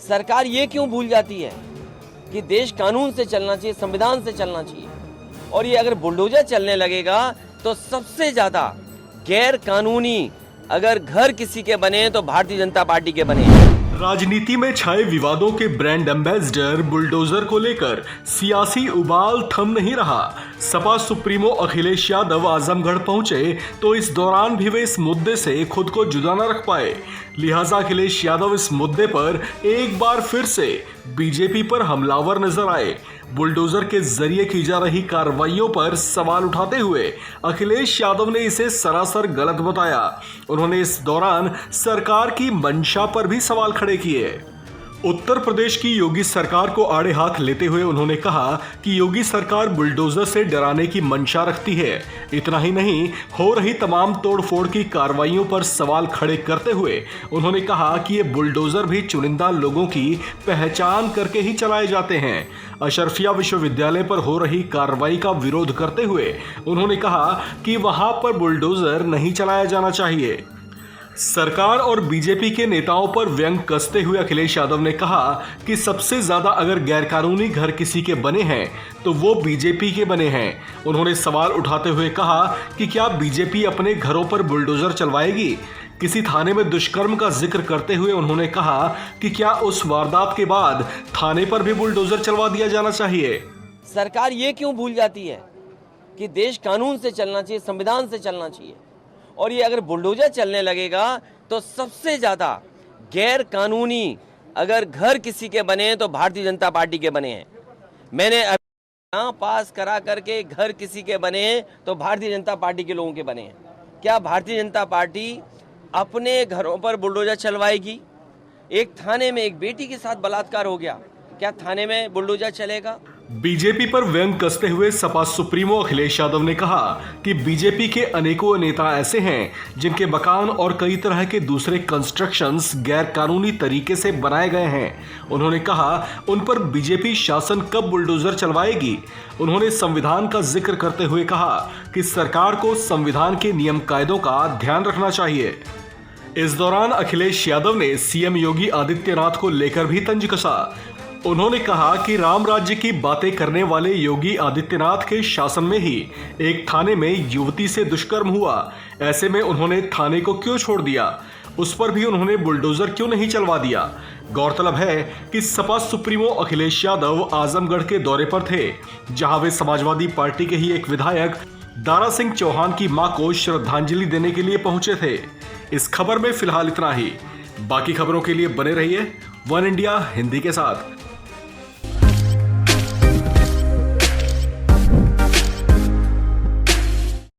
सरकार ये क्यों भूल जाती है कि देश कानून से चलना चाहिए, संविधान से चलना चाहिए। और ये अगर बुलडोजर चलने लगेगा तो सबसे ज्यादा गैर कानूनी अगर घर किसी के बने तो भारतीय जनता पार्टी के बने। राजनीति में छाए विवादों के ब्रांड एम्बेसडर बुलडोजर को लेकर सियासी उबाल थम नहीं रहा। सपा सुप्रीमो अखिलेश यादव आजमगढ़ पहुंचे तो इस दौरान भी वे इस मुद्दे से खुद को जुदा न रख पाए। लिहाजा अखिलेश यादव इस मुद्दे पर एक बार फिर से बीजेपी पर हमलावर नजर आए। बुलडोजर के जरिए की जा रही कार्रवाइयों पर सवाल उठाते हुए अखिलेश यादव ने इसे सरासर गलत बताया। उन्होंने इस दौरान सरकार की मंशा पर भी सवाल खड़े किए। उत्तर प्रदेश की योगी सरकार को आड़े हाथ लेते हुए उन्होंने कहा कि योगी सरकार बुलडोजर से डराने की मंशा रखती है। इतना ही नहीं, हो रही तमाम तोड़फोड़ की कार्रवाइयों पर सवाल खड़े करते हुए उन्होंने कहा कि ये बुलडोजर भी चुनिंदा लोगों की पहचान करके ही चलाए जाते हैं। अशरफिया विश्वविद्यालय पर हो रही कार्रवाई का विरोध करते हुए उन्होंने कहा कि वहां पर बुलडोजर नहीं चलाया जाना चाहिए। सरकार और बीजेपी के नेताओं पर व्यंग कसते हुए अखिलेश यादव ने कहा कि सबसे ज्यादा अगर गैरकानूनी घर किसी के बने हैं तो वो बीजेपी के बने हैं। उन्होंने सवाल उठाते हुए कहा कि क्या बीजेपी अपने घरों पर बुलडोजर चलवाएगी। किसी थाने में दुष्कर्म का जिक्र करते हुए उन्होंने कहा कि क्या उस वारदात के बाद थाने पर भी बुलडोजर चलवा दिया जाना चाहिए। सरकार ये क्यों भूल जाती है कि देश कानून से चलना चाहिए, संविधान से चलना चाहिए। और ये अगर बुलडोजर चलने लगेगा तो सबसे ज्यादा गैर कानूनी अगर घर किसी के बने तो भारतीय जनता पार्टी के बने हैं। मैंने अभी पास करा करके घर किसी के बने तो भारतीय जनता पार्टी के लोगों के बने हैं। क्या भारतीय जनता पार्टी अपने घरों पर बुलडोजर चलवाएगी? एक थाने में एक बेटी के साथ बलात्कार हो गया, क्या थाने में बुलडोजर चलेगा? बीजेपी पर व्यंग कसते हुए सपा सुप्रीमो अखिलेश यादव ने कहा कि बीजेपी के अनेकों नेता ऐसे हैं जिनके मकान और कई तरह के दूसरे कंस्ट्रक्शंस गैर कानूनी तरीके से बनाए गए हैं। उन्होंने कहा उन पर बीजेपी शासन कब बुलडोजर चलवाएगी। उन्होंने संविधान का जिक्र करते हुए कहा कि सरकार को संविधान के नियम कायदों का ध्यान रखना चाहिए। इस दौरान अखिलेश यादव ने सीएम योगी आदित्यनाथ को लेकर भी तंज कसा। उन्होंने कहा कि राम राज्य की बातें करने वाले योगी आदित्यनाथ के शासन में ही एक थाने में युवती से दुष्कर्म हुआ। ऐसे में उन्होंने थाने को क्यों छोड़ दिया, उस पर भी उन्होंने बुलडोजर क्यों नहीं चलवा दिया। गौरतलब है कि सपा सुप्रीमो अखिलेश यादव आजमगढ़ के दौरे पर थे, जहां वे समाजवादी पार्टी के ही एक विधायक दारा सिंह चौहान की मां को श्रद्धांजलि देने के लिए पहुंचे थे। इस खबर में फिलहाल इतना ही। बाकी खबरों के लिए बने रहिए वन इंडिया हिंदी के साथ।